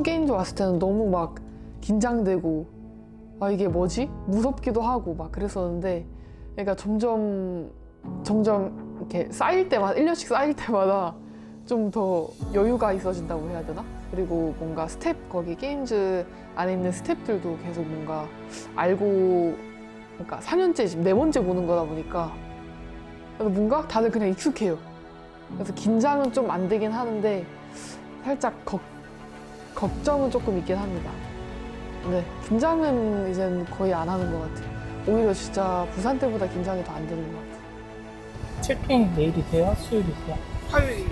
게임즈 왔을 때는 너무 막 긴장되고 아 이게 뭐지? 무섭기도 하고 막 그랬었는데 그러니까 점점 이렇게 쌓일 때마다 1년씩 쌓일 때마다 좀 더 여유가 있어진다고 해야 되나? 그리고 뭔가 거기 게임즈 안에 있는 스태프들도 계속 뭔가 알고 그러니까 4년째 지금 4번째 보는 거다 보니까 그래서 뭔가 다들 그냥 익숙해요. 그래서 긴장은 좀 안 되긴 하는데 살짝 걱정은 조금 있긴 합니다. 네, 긴장은 이젠 거의 안 하는 것 같아요. 오히려 진짜 부산 때보다 긴장이 더 안 되는 것 같아요. 채팅 내일이세요? 수요일이세요? 화요일.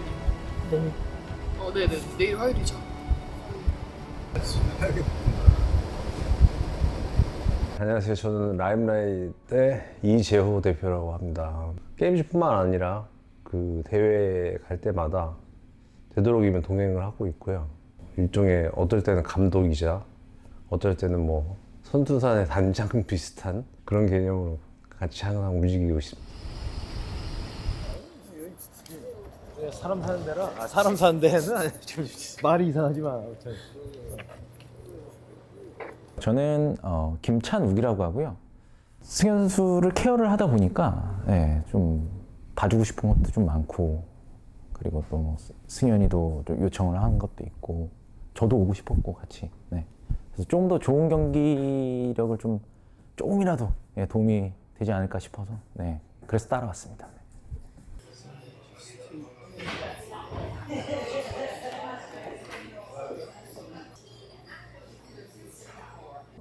내일. 네네. 내일 화요일이죠. 안녕하세요. 저는 라임라이트의 이재호 대표라고 합니다. 게임즈뿐만 아니라 그 대회 갈 때마다 되도록이면 동행을 하고 있고요. 일종의 어떨 때는 감독이자 어떨 때는 뭐 선두산의 단장 비슷한 그런 개념으로 같이 항상 움직이고 있습니다. 사람 사는 데라 사람 사는 데는 아니, 좀 말이 이상하지만 저는 김찬욱이라고 하고요. 승현 선수를 케어를 하다 보니까 좀 봐주고 싶은 것도 좀 많고 그리고 또 뭐 승현이도 좀 요청을 한 것도 있고 저도 오고 싶었고 같이 그래서 좀 더 좋은 경기력을 좀 조금이라도 도움이 되지 않을까 싶어서 그래서 따라왔습니다.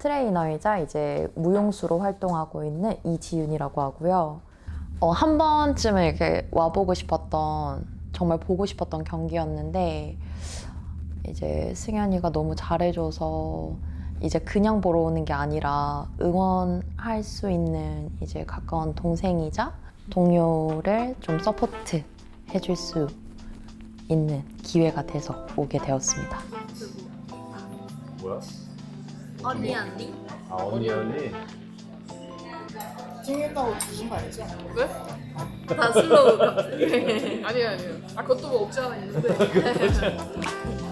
트레이너이자 이제 무용수로 활동하고 있는 이지윤이라고 하고요. 한 번쯤은 이렇게 와보고 싶었던 정말 보고 싶었던 경기였는데 이제 승현이가 너무 잘해줘서 이제 그냥 보러 오는 게 아니라 응원할 수 있는 이제 가까운 동생이자 동료를 좀 서포트 해줄 수 있는 기회가 돼서 오게 되었습니다. 뭐야? 언니 아 언니. 생겼다고 주신 거 알죠? 왜? 다 슬로우 아니에요. 아 그것도 뭐 없지 않아 있는데. 잘 먹겠습니다.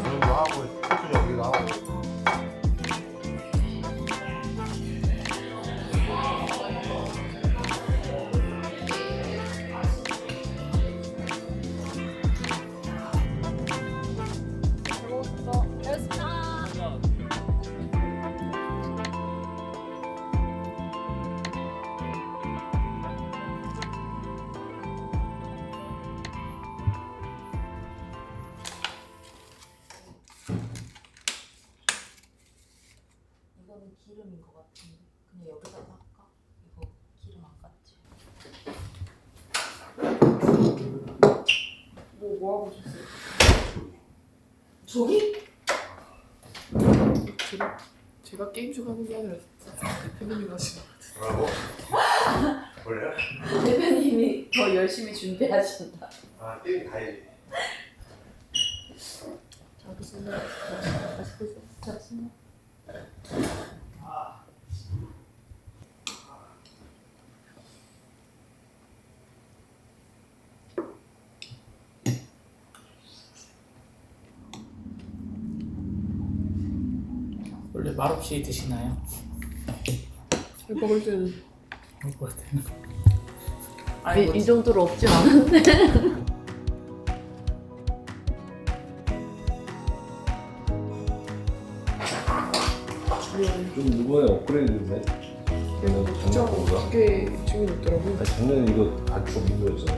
이런 거 하고 코스 여기도 하고. 이거는 기름인 것 같은데 그냥 여기다가 할까? 이거 기름 안 같지? 뭐 하고 오셨어요? 저기? 제가 게임 중 하는 게 아니라 대표님이 하시는 것 뭐라고? 원래? 대표님이 더 열심히 준비하신다. 아 게임 가야지. 잘 드세요. 맛있게 드세요. 잘 드세요. 원래 말없이 드시나요? 먹을 때는 먹을 때는. 이 정도로 없진 않은데. 좀 이번에 업그레이드됐네. 얘는 작년보다. 두개 챙겨줬더라고요. 아니, 작년에 이거 다초 민도였잖아.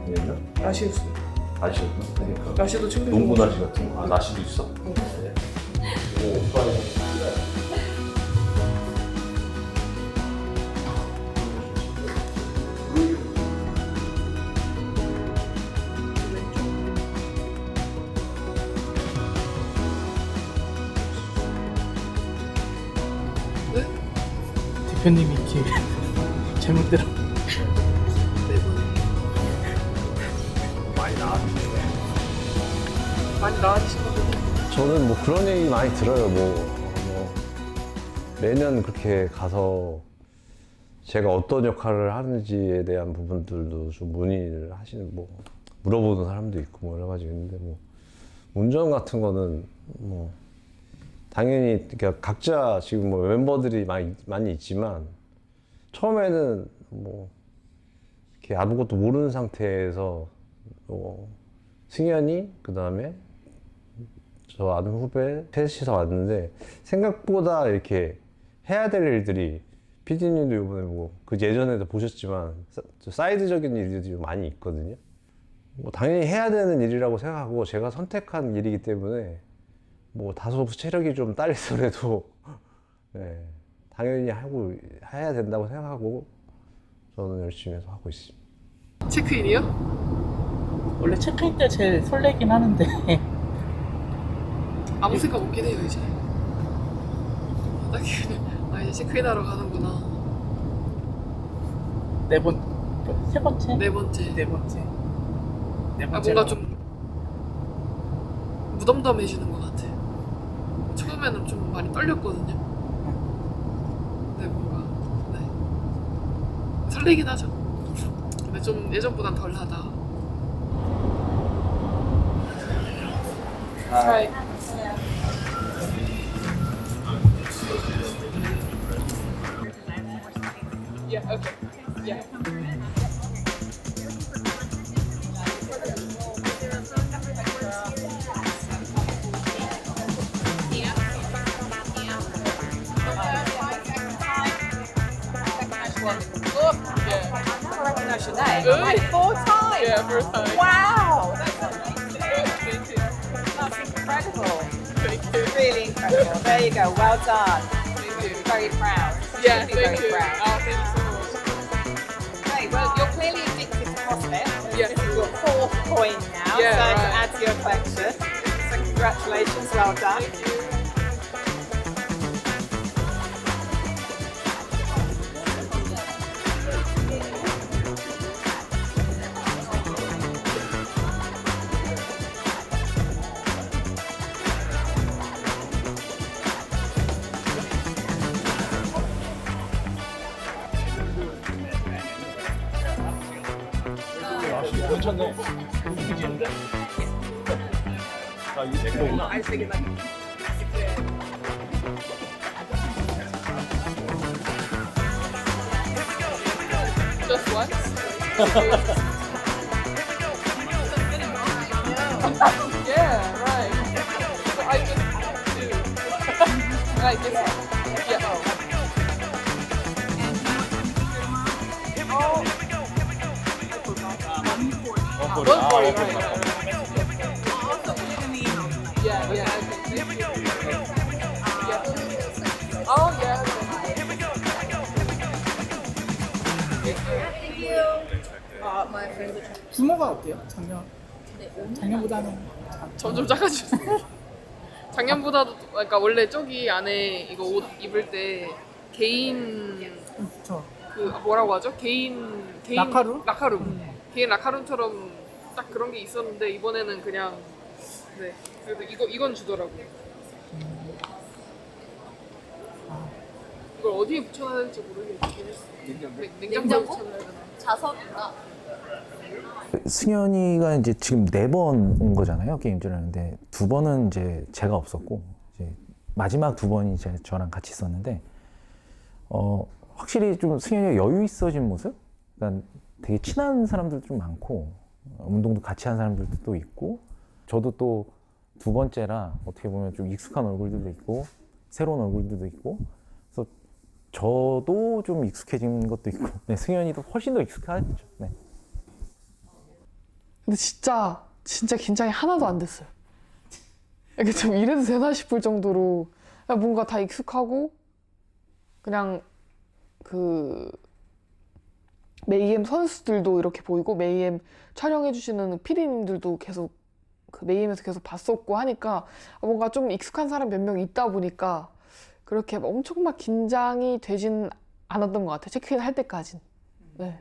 아니었나? 라시였어요. 나시였나? 그러니까 라시도 챙겨줘. 농구 나시 같은 거. 아 나시도 있어? 네. 이거 오빠의 대표님이 이렇게 제목대로 많이 나왔는데 많이 나아지시거든요. 저는 뭐 그런 얘기 많이 들어요. 매년 그렇게 가서 제가 어떤 역할을 하는지에 대한 부분들도 좀 문의를 하시는, 물어보는 사람도 있고 여러 가지 있는데, 운전 같은 거는 당연히 그러니까 각자 지금 멤버들이 많이 있지만 처음에는 이렇게 아무것도 모르는 상태에서 승현이, 그 다음에 저 아는 후배 셋이서 왔는데 생각보다 이렇게 해야 될 일들이, PD님도 이번에 그 예전에도 보셨지만 사이드적인 일들이 많이 있거든요. 당연히 해야 되는 일이라고 생각하고 제가 선택한 일이기 때문에 다소 체력이 좀 딸리더라도 네, 당연히 해야 된다고 생각하고 저는 열심히 해서 하고 있습니다. 체크인이요? 원래 체크인 때 제일 설레긴 하는데 아무 생각 없긴 해요 이제. 딱 이제 체크인하러 가는구나. 세 번째? 네 번째. 네 번째. 뭔가 좀 무덤덤해지는 것 같아. 처음에는 좀 많이 떨렸거든요. 네, 뭔가 설레긴 하죠. 근데 좀 예전보단 덜하다. Try. Yeah, okay. Yeah. I recognise your name. Good. Like 4 times. Yeah, first time. Wow, that's amazing. That's incredible. Thank you. Really incredible. There you go. Well done. Thank you. Very proud. Yeah, Should be thank very you. proud. Oh, thank you so much. Great. Well, you're clearly addicted to CrossFit. Yeah. This is your 4th coin now. Yeah, so to right. add to your collection. So congratulations. Well done. Thank you. 괜찮네. 아, 이게 내 거구나. Just once? Yeah, right. So I just do. Like this. Yeah. Oh. 140, right. Yeah, yeah. Yeah. Oh, yeah. 규모가 어때요? 작년보다는 점점 작아지고. 작년보다도, 그러니까 원래 저기 안에 이거 옷 입을 때 개인 그쵸. 뭐라고 하죠? 개인 라카룸? 라카룸. 개인 라카룸처럼 딱 그런 게 있었는데 이번에는 그냥 네 그래도 이건 주더라고요. 이걸 어디에 붙여놔야 될지 모르겠긴 했어. 냉장고에 붙여놔야 되나? 자석인가? 승현이가 이제 지금 4번 온 거잖아요, 게임즈를 하는데 2번은 이제 제가 없었고 이제 마지막 2번이 이제 저랑 같이 있었는데 확실히 좀 승현이가 여유 있어진 모습? 그러니까 되게 친한 사람들도 좀 많고 운동도 같이 한 사람들도 또 있고 저도 또 2번째라 어떻게 보면 좀 익숙한 얼굴들도 있고 새로운 얼굴들도 있고 그래서 저도 좀 익숙해진 것도 있고 네, 승현이도 훨씬 더 익숙하죠. 네. 근데 진짜 긴장이 하나도 안 됐어요. 이게 좀 이래도 되나 싶을 정도로 그냥 뭔가 다 익숙하고 그냥 그 메이엠 선수들도 이렇게 보이고 메이엠 촬영해주시는 피디님들도 계속 그 메이엠에서 계속 봤었고 하니까 뭔가 좀 익숙한 사람 몇 명 있다 보니까 그렇게 엄청 막 긴장이 되진 않았던 것 같아요. 체크인 할 때까진. 네.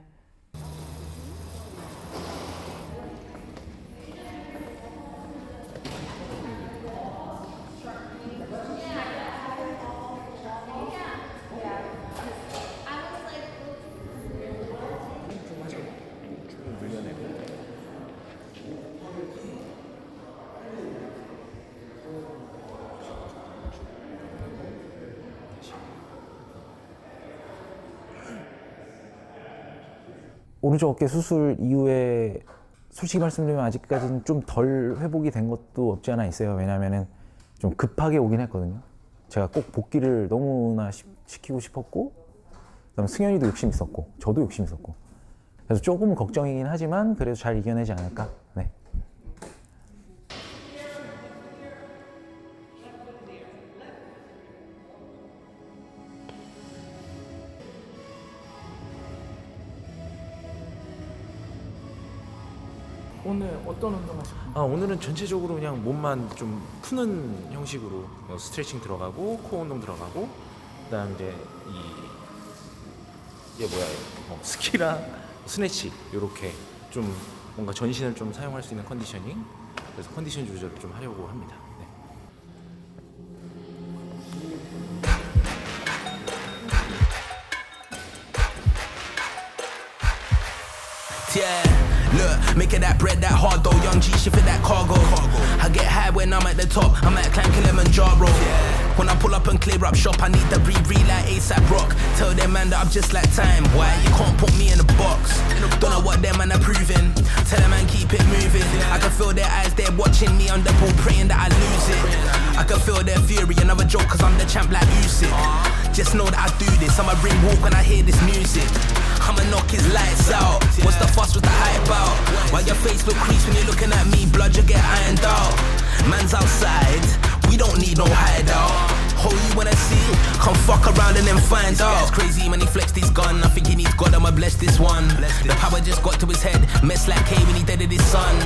오른쪽 어깨 수술 이후에 솔직히 말씀드리면 아직까지는 좀 덜 회복이 된 것도 없지 않아 있어요. 왜냐면은 좀 급하게 오긴 했거든요. 제가 꼭 복귀를 너무나 시키고 싶었고, 그다음에 승현이도 욕심 있었고, 저도 욕심 있었고. 그래서 조금 걱정이긴 하지만 그래도 잘 이겨내지 않을까. 네. 오늘 어떤 운동 하실 거예요? 오늘은 전체적으로 그냥 몸만 좀 푸는 형식으로 스트레칭 들어가고 코어 운동 들어가고 그다음 이제 이게 뭐야 스키랑 스네치 이렇게 좀 뭔가 전신을 좀 사용할 수 있는 컨디셔닝 그래서 컨디션 조절을 좀 하려고 합니다. 네. Yeah, look, making that bread that hard though. Young G shit for that cargo. I get high when I'm at the top. I'm at climb Kilimanjaro. When I pull up and clear up shop, I need to breathe like ASAP Rock. Tell them man that I'm just like time. Why you can't put me in a box? Don't know what them man are proving. Tell them man keep it moving. I can feel their eyes, they're watching me on the ball, praying that I lose it. I can feel their fury. Another joke 'cause I'm the champ like Usyk. Just know that I do this. I'ma ring walk when I hear this music. I'ma knock his lights out. What's the fuss with the hype out? Why your face look creased when you're looking at me? Blood you get ironed out. Man's outside, we don't need no hideout. Who you wanna see? Come fuck around and then find out. It's crazy when he flexed his gun. I think he needs God, I'ma bless this one. The power just got to his head. Mess like K when he dead his son.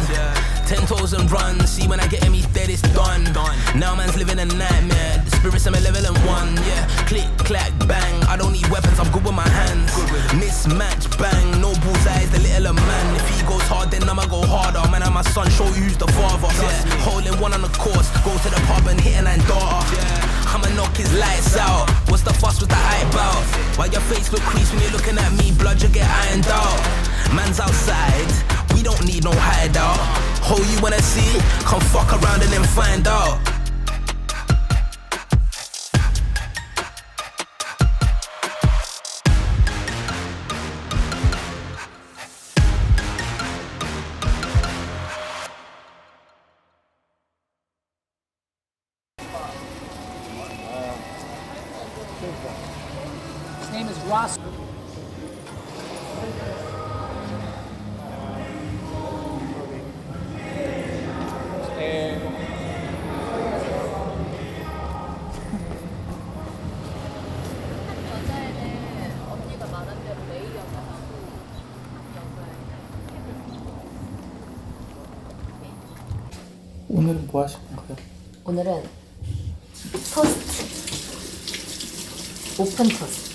10 toes and run. See when I get him, he's dead, it's done. Now man's living a nightmare. The spirits I'm a level and one. Yeah, click, clack, bang. I don't need weapons, I'm good with my hands. Mismatch, bang. No bullseyes, the little man. If he goes hard, then I'ma go harder. Man, I'm my son, show you who's the father. Yeah, holding one on the course. Go to the pub and hit an daughter. I'ma knock his lights out. What's the fuss with the hype out? Why your face look creased when you're looking at me? Blood you get ironed out. Man's outside, we don't need no hideout. Who you wanna see? Come fuck around and then find out. His name is Ross. 오늘은 뭐 하실 건가요? 오늘은 토스트. 오픈 토스트.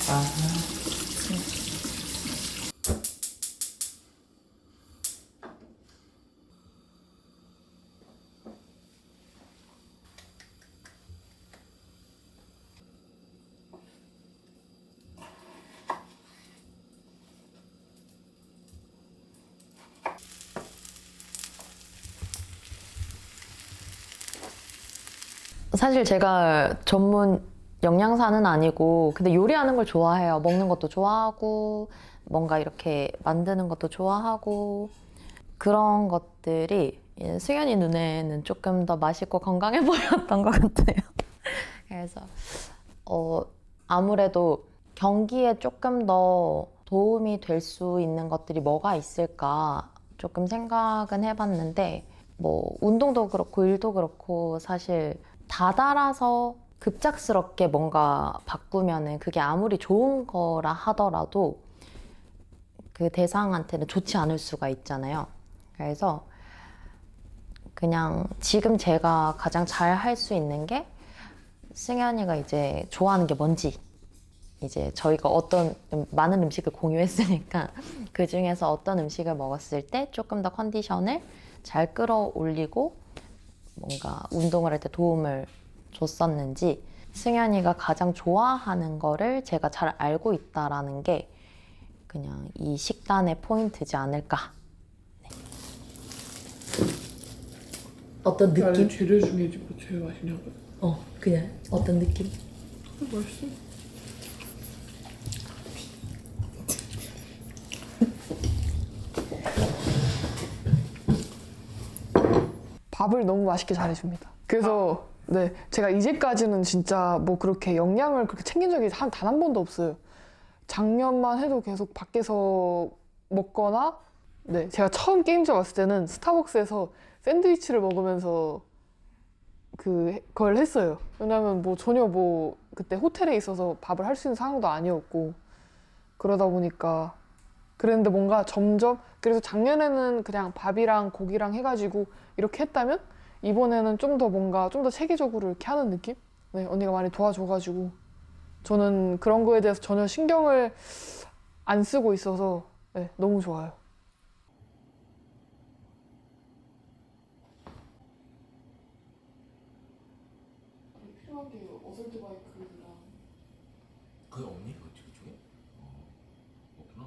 사실 제가 전문 영양사는 아니고 근데 요리하는 걸 좋아해요. 먹는 것도 좋아하고 뭔가 이렇게 만드는 것도 좋아하고 그런 것들이 승현이 눈에는 조금 더 맛있고 건강해 보였던 것 같아요. 그래서 아무래도 경기에 조금 더 도움이 될 수 있는 것들이 뭐가 있을까 조금 생각은 해봤는데 뭐 운동도 그렇고 일도 그렇고 사실 다달아서 급작스럽게 뭔가 바꾸면은 그게 아무리 좋은 거라 하더라도 그 대상한테는 좋지 않을 수가 있잖아요. 그래서 그냥 지금 제가 가장 잘 할 수 있는 게 승현이가 이제 좋아하는 게 뭔지 이제 저희가 어떤 많은 음식을 공유했으니까 그 중에서 어떤 음식을 먹었을 때 조금 더 컨디션을 잘 끌어올리고 뭔가 운동을 할 때 도움을 줬었는지 승현이가 가장 좋아하는 거를 제가 잘 알고 있다라는 게 그냥 이 식단의 포인트지 않을까. 네. 어떤 느낌? 재료 중에 뭐 제일 맛있냐고요? 그냥 어떤 느낌? 맛있어. 밥을 너무 맛있게 잘해줍니다. 그래서 네, 제가 이제까지는 진짜 뭐 그렇게 영양을 그렇게 챙긴 적이 단 한 번도 없어요. 작년만 해도 계속 밖에서 먹거나, 네, 제가 처음 게임즈 왔을 때는 스타벅스에서 샌드위치를 먹으면서 그걸 했어요. 왜냐면 뭐 전혀 뭐 그때 호텔에 있어서 밥을 할 수 있는 상황도 아니었고, 그러다 보니까 그랬는데 뭔가 점점, 그래서 작년에는 그냥 밥이랑 고기랑 해가지고 이렇게 했다면 이번에는 좀 더 뭔가 좀 더 체계적으로 이렇게 하는 느낌? 네, 언니가 많이 도와줘가지고 저는 그런 거에 대해서 전혀 신경을 안 쓰고 있어서 네, 너무 좋아요. 필요한 게 어설트 바이크랑 그게 없니? 그쪽에? 없구나.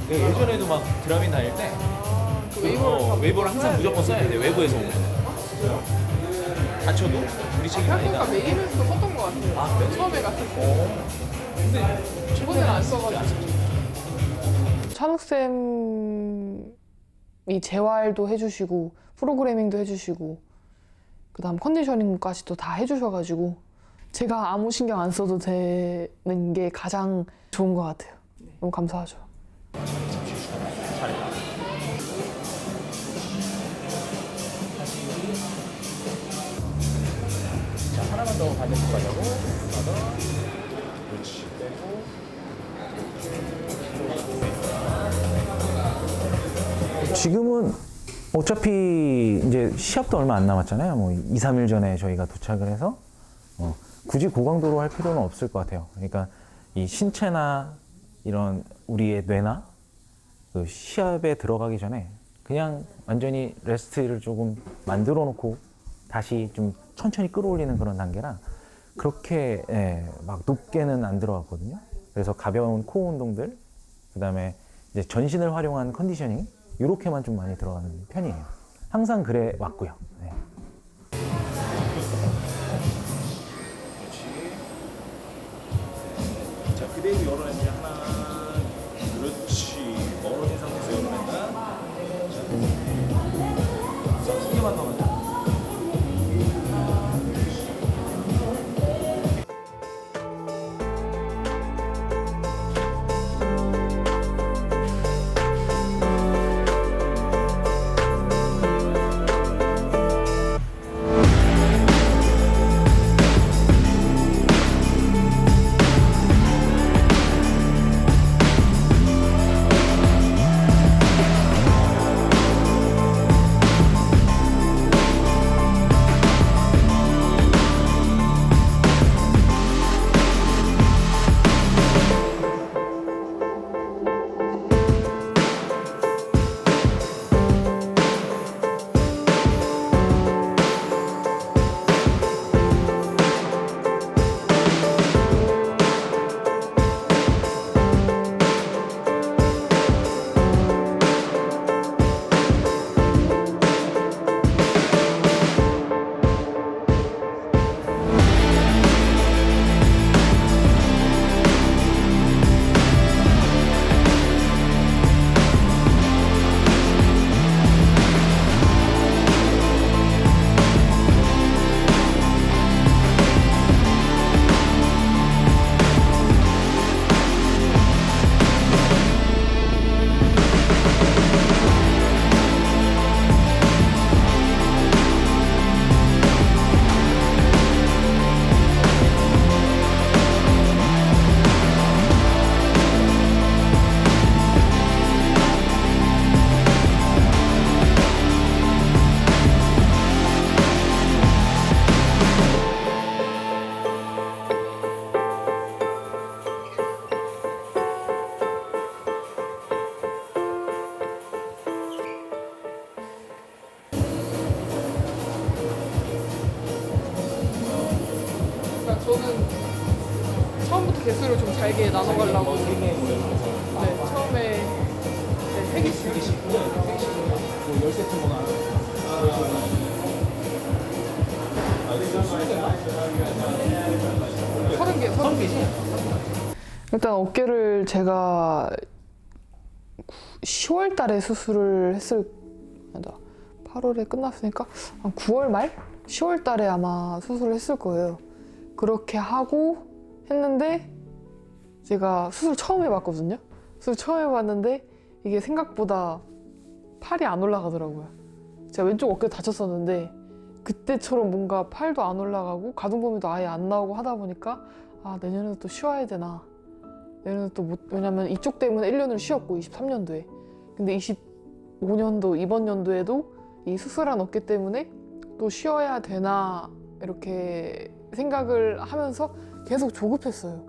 예전에도 막 드라민 다닐 때 웨이버를 항상 무조건 써야 돼. 외부에서 오면 다쳐도 우리 책임 아니다. 메일에서 썼던 것 같아요. 처음에 갔을 때. 근데 최근에는 안 써가지고. 찬욱쌤이 재활도 해주시고 프로그래밍도 해주시고 그다음 컨디셔닝까지도 다 해주셔가지고 제가 아무 신경 안 써도 되는 게 가장 좋은 것 같아요. 너무 감사하죠. 자, 하나만 더 반대쪽 가자고. 그렇지. 지금은 어차피 이제 시합도 얼마 안 남았잖아요. 뭐 2, 3일 전에 저희가 도착을 해서 굳이 고강도로 할 필요는 없을 것 같아요. 그러니까 이 신체나 이런 우리의 뇌나 그 시합에 들어가기 전에 그냥 완전히 레스트를 조금 만들어 놓고 다시 좀 천천히 끌어올리는 그런 단계라 그렇게 막 높게는 안 들어갔거든요. 그래서 가벼운 코어 운동들, 그 다음에 이제 전신을 활용한 컨디셔닝 이렇게만 좀 많이 들어가는 편이에요. 항상 그래 왔고요. 네. 자, 그대로 열어낸다. 하나. 그렇지. 멀어진 상태에서 열어낸다. 자, 3개만 더 가자. 저는 처음부터 개수를 좀 잘게 나눠가려고. 네, 처음에 네, 3개씩. 뭐 10세트 뭐 나눠. 30개. 일단 어깨를 제가 10월 달에 수술을 맞아. 8월에 끝났으니까 한 9월 말? 10월 달에 아마 수술을 했을 거예요. 그렇게 하고 했는데 제가 수술 처음 해봤거든요. 수술 처음 해봤는데 이게 생각보다 팔이 안 올라가더라고요. 제가 왼쪽 어깨 다쳤었는데 그때처럼 뭔가 팔도 안 올라가고 가동범위도 아예 안 나오고 하다 보니까 아, 내년에도 또 쉬어야 되나. 내년에도 또 왜냐면 이쪽 때문에 1년을 쉬었고 23년도에. 근데 25년도 이번 연도에도 이 수술한 어깨 때문에 또 쉬어야 되나 이렇게 생각을 하면서 계속 조급했어요.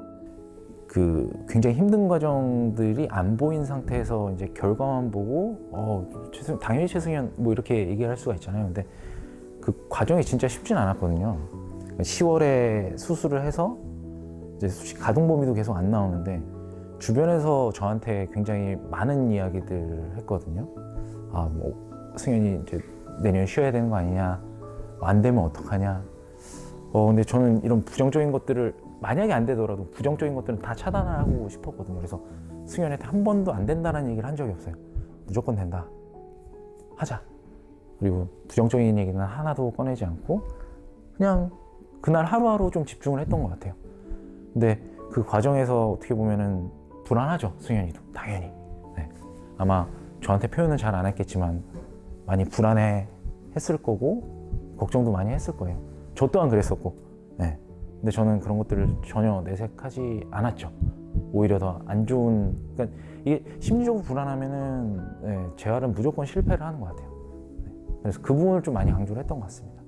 그 굉장히 힘든 과정들이 안 보인 상태에서 이제 결과만 보고 당연히 최승현 뭐 이렇게 얘기를 할 수가 있잖아요. 근데 그 과정이 진짜 쉽진 않았거든요. 10월에 수술을 해서 이제 가동 범위도 계속 안 나오는데 주변에서 저한테 굉장히 많은 이야기들 했거든요. 아, 뭐 승현이 이제 내년 쉬어야 되는 거 아니냐, 안 되면 어떡하냐. 근데 저는 이런 부정적인 것들을 만약에 안 되더라도 부정적인 것들은 다 차단하고 싶었거든요. 그래서 승현한테 한 번도 안 된다는 얘기를 한 적이 없어요. 무조건 된다. 하자. 그리고 부정적인 얘기는 하나도 꺼내지 않고 그냥 그날 하루하루 좀 집중을 했던 것 같아요. 근데 그 과정에서 어떻게 보면은 불안하죠, 승현이도 당연히. 네. 아마 저한테 표현은 잘 안 했겠지만 많이 불안해 했을 거고 걱정도 많이 했을 거예요. 저 또한 그랬었고. 네. 근데 저는 그런 것들을 전혀 내색하지 않았죠. 오히려 더 안 좋은, 그러니까 이게 심리적으로 불안하면은 네, 재활은 무조건 실패를 하는 것 같아요. 네. 그래서 그 부분을 좀 많이 강조를 했던 것 같습니다.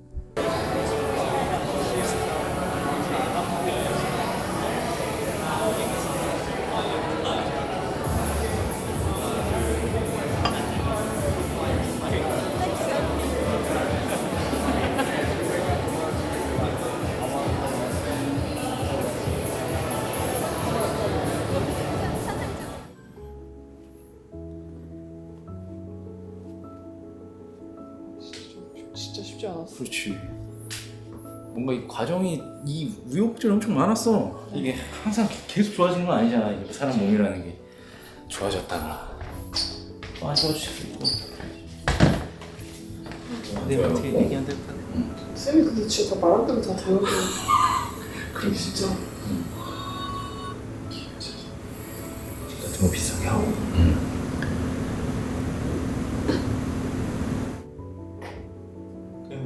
진짜 쉽지 않았어. 그렇지. 뭔가 이 과정이 이 우여곡절이 엄청 많았어. 이게 항상 계속 좋아지는 건 아니잖아. 이게 사람 몸이라는 게 좋아졌다가 좋아질 수도 있고. 내 어떻게 얘기한대? 쌤이 근데 진짜 다 말한 대로 다 되었고. 그래 진짜. 같은 거 비슷하게 하고.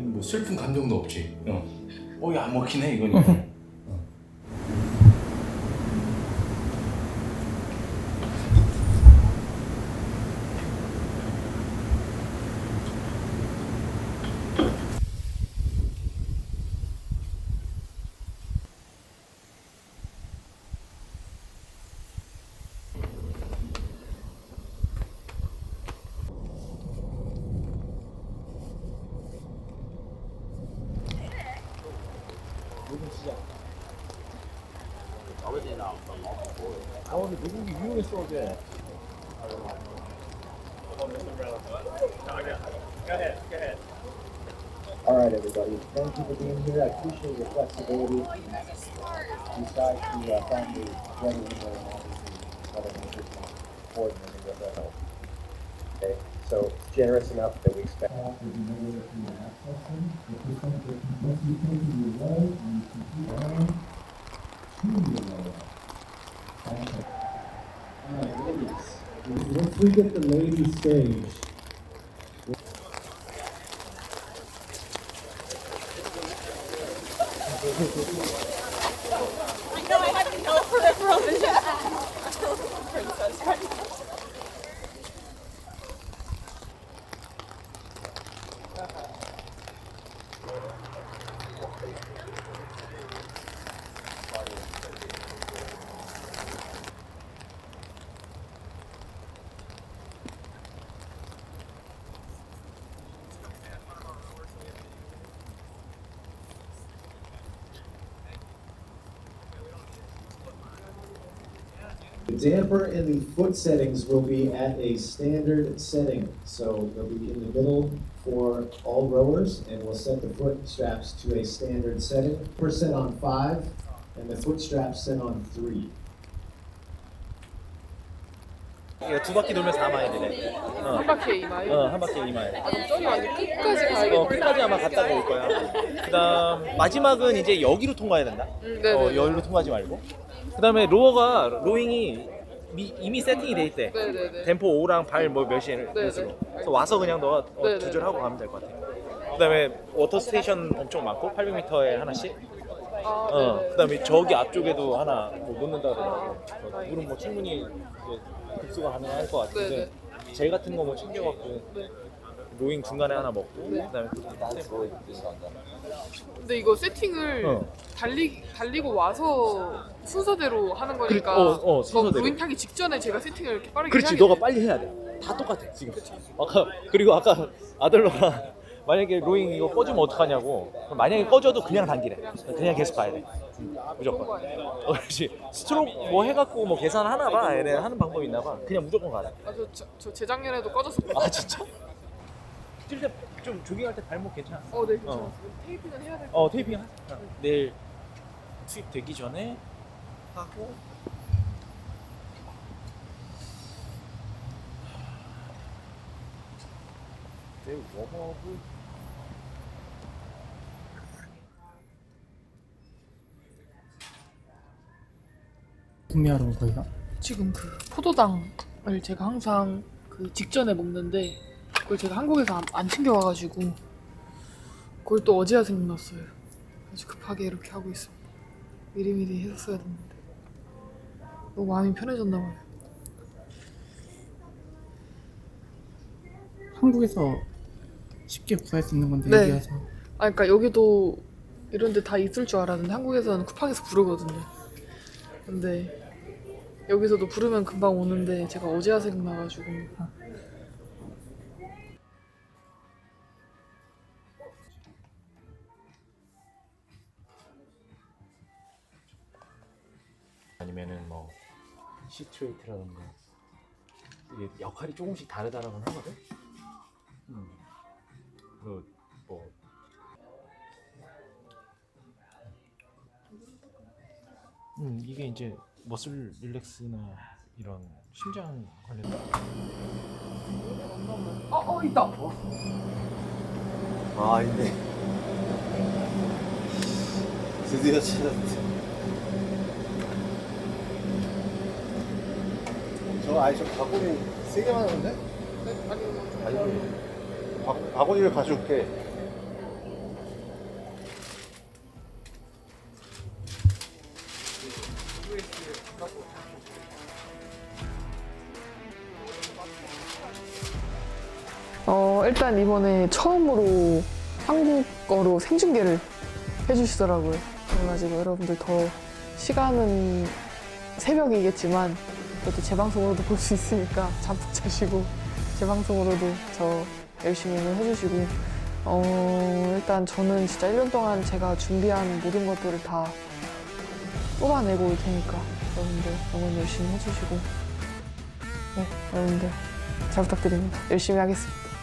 뭐 슬픈 감정도 없지. 이거 안 먹히네 이거니. 근데 미국이 유용했어 어제. All right, everybody. Thank you for being here. I appreciate your flexibility. Decide to find a journey window and obviously coordinating with our help. Okay, so it's generous enough that we expect. Once we get the ladies stage. I know I had to go for peripheral vision. Princess right now. The damper and the foot settings will be at a standard setting. So they'll be in the middle for all rowers, and we'll set the foot straps to a standard setting. We're set on 5, and the foot straps set on 3. 이거 2바퀴 돌면서 남아야 되네. 한 바퀴에 2마일? 한 바퀴에 2마일. 저기 아니 끝까지 가야겠네. 끝까지 아마 갔다가 올 거야. 그다음 마지막은 이제 여기로 통과해야 된다. 네네. 여기로 통과하지 말고. 그다음에 로잉이 이미 세팅이 돼 있대. 네네네. 템포 5랑 발 뭐 몇이를 몇으로. 그래서 와서 그냥 너가 네네. 조절하고 가면 될 것 같아. 그다음에 워터 스테이션 엄청 많고 800m에 하나씩. 아, 네네. 그다음에 저기 앞쪽에도 하나 뭐 놓는다 그러더라고. 물은 뭐 충분히 이제 급수가 가능할 것 같은데 젤 같은 거 뭐 챙겨갖고 로잉 중간에 하나 먹고 그다음에 근데 이거 세팅을 달리고 와서 순서대로 하는 거니까 순서대로. 로잉 타기 직전에 제가 세팅을 이렇게 빠르게 그렇지, 해야겠네. 너가 빨리 해야 돼. 다 똑같아 지금. 그리고 아까 아들러가 만약에 로잉 이거 꺼주면 어떡하냐고. 그럼 만약에 꺼져도 그냥 당기래. 그냥 계속 가야 돼. 무조건. 그렇지. 스트로크 뭐 해갖고 뭐 계산하나 봐. 얘네 하는 방법이 있나 봐. 그냥 무조건 가래. 저 재작년에도 꺼졌었거든요. 아 진짜? 뛸 때 좀 조깅할 때 발목 괜찮아? 네, 괜찮았어요. 테이핑은 해야 될 것 같아요. 테이핑 하자. 내일 투입되기 전에 하고. 내일 웜업을 구매하러 온 거예요? 지금 그 포도당을 제가 항상 그 직전에 먹는데 그걸 제가 한국에서 안 챙겨와가지고 그걸 또 어제야 생각났어요. 아주 급하게 이렇게 하고 있습니다. 미리미리 했었어야 됐는데 너무 마음이 편해졌나 봐요. 한국에서 쉽게 구할 수 있는 건데 네. 여기와서 그러니까 여기도 이런 데 다 있을 줄 알았는데 한국에서는 쿠팡에서 부르거든요. 근데 여기서도 부르면 금방 오는데 제가 어제야 생각나가지고 아니면은 뭐 시트레이트라던가 이게 역할이 조금씩 다르다라고는 하거든. 뭐 이게 이제 머슬 릴렉스나 이런 심장 관련. 있다. 아 있네. 드디어 찾았네. 저 바구니 3개만 하는데? 아니 바구니를 가져올게. 일단 이번에 처음으로 한국어로 생중계를 해주시더라고요. 그래가지고 여러분들 더 시간은 새벽이겠지만 그래도 재방송으로도 볼 수 있으니까 잠 푹 자시고 재방송으로도 저 열심히 해주시고 일단 저는 진짜 1년 동안 제가 준비한 모든 것들을 다 뽑아내고 올 테니까 여러분들 응원 열심히 해주시고 네, 여러분들 잘 부탁드립니다. 열심히 하겠습니다.